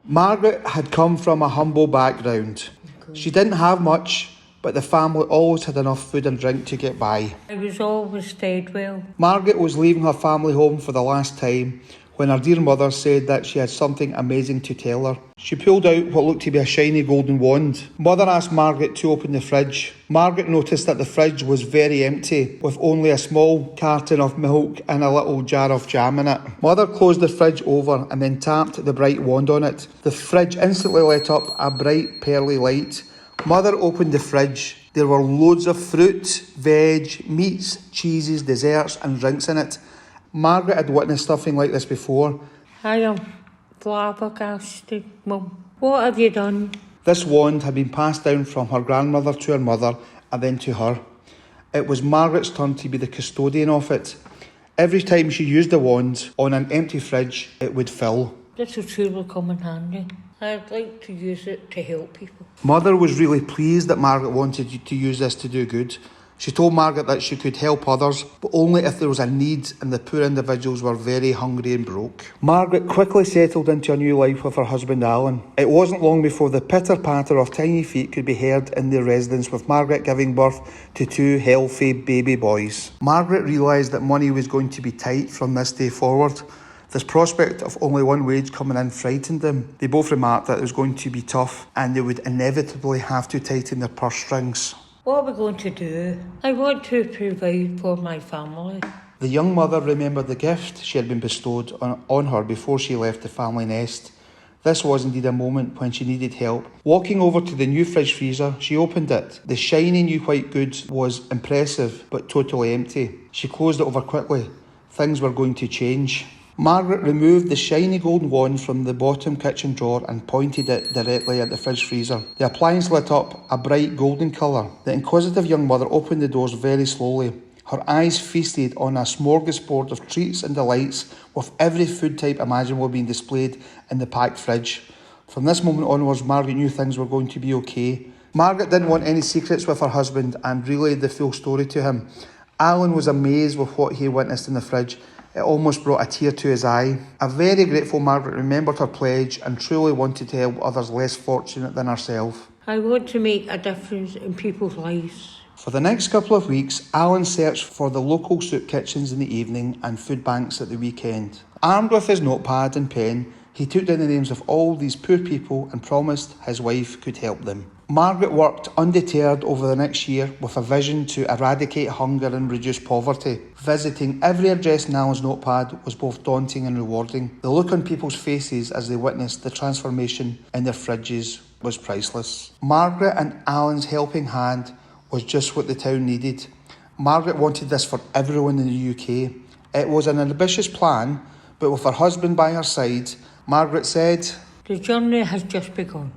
Margaret had come from a humble background. She didn't have much, but the family always had enough food and drink to get by. I was always fed well. Margaret was leaving her family home for the last time when her dear mother said that she had something amazing to tell her. She pulled out what looked to be a shiny golden wand. Mother asked Margaret to open the fridge. Margaret noticed that the fridge was very empty, with only a small carton of milk and a little jar of jam in it. Mother closed the fridge over and then tapped the bright wand on it. The fridge instantly lit up a bright pearly light. Mother opened the fridge. There were loads of fruit, veg, meats, cheeses, desserts and drinks in it. Margaret had witnessed something like this before. I am flabbergasted, Mum. What have you done? This wand had been passed down from her grandmother to her mother and then to her. It was Margaret's turn to be the custodian of it. Every time she used the wand on an empty fridge, it would fill. This will truly come in handy. I'd like to use it to help people. Mother was really pleased that Margaret wanted to use this to do good. She told Margaret that she could help others, but only if there was a need and the poor individuals were very hungry and broke. Margaret quickly settled into a new life with her husband Alan. It wasn't long before the pitter-patter of tiny feet could be heard in their residence, with Margaret giving birth to 2 healthy baby boys. Margaret realised that money was going to be tight from this day forward. This prospect of only one wage coming in frightened them. They both remarked that it was going to be tough and they would inevitably have to tighten their purse strings. What are we going to do? I want to provide for my family. The young mother remembered the gift she had been bestowed on her before she left the family nest. This was indeed a moment when she needed help. Walking over to the new fridge freezer, she opened it. The shiny new white goods was impressive but totally empty. She closed it over quickly. Things were going to change. Margaret removed the shiny golden wand from the bottom kitchen drawer and pointed it directly at the fridge freezer. The appliance lit up a bright golden colour. The inquisitive young mother opened the doors very slowly. Her eyes feasted on a smorgasbord of treats and delights, with every food type imaginable being displayed in the packed fridge. From this moment onwards, Margaret knew things were going to be okay. Margaret didn't want any secrets with her husband and relayed the full story to him. Alan was amazed with what he witnessed in the fridge. It almost brought a tear to his eye. A very grateful Margaret remembered her pledge and truly wanted to help others less fortunate than herself. I want to make a difference in people's lives. For the next couple of weeks, Alan searched for the local soup kitchens in the evening and food banks at the weekend. Armed with his notepad and pen, he took down the names of all these poor people and promised his wife could help them. Margaret worked undeterred over the next year with a vision to eradicate hunger and reduce poverty. Visiting every address in Alan's notepad was both daunting and rewarding. The look on people's faces as they witnessed the transformation in their fridges was priceless. Margaret and Alan's helping hand was just what the town needed. Margaret wanted this for everyone in the UK. It was an ambitious plan, but with her husband by her side, Margaret said, "The journey has just begun.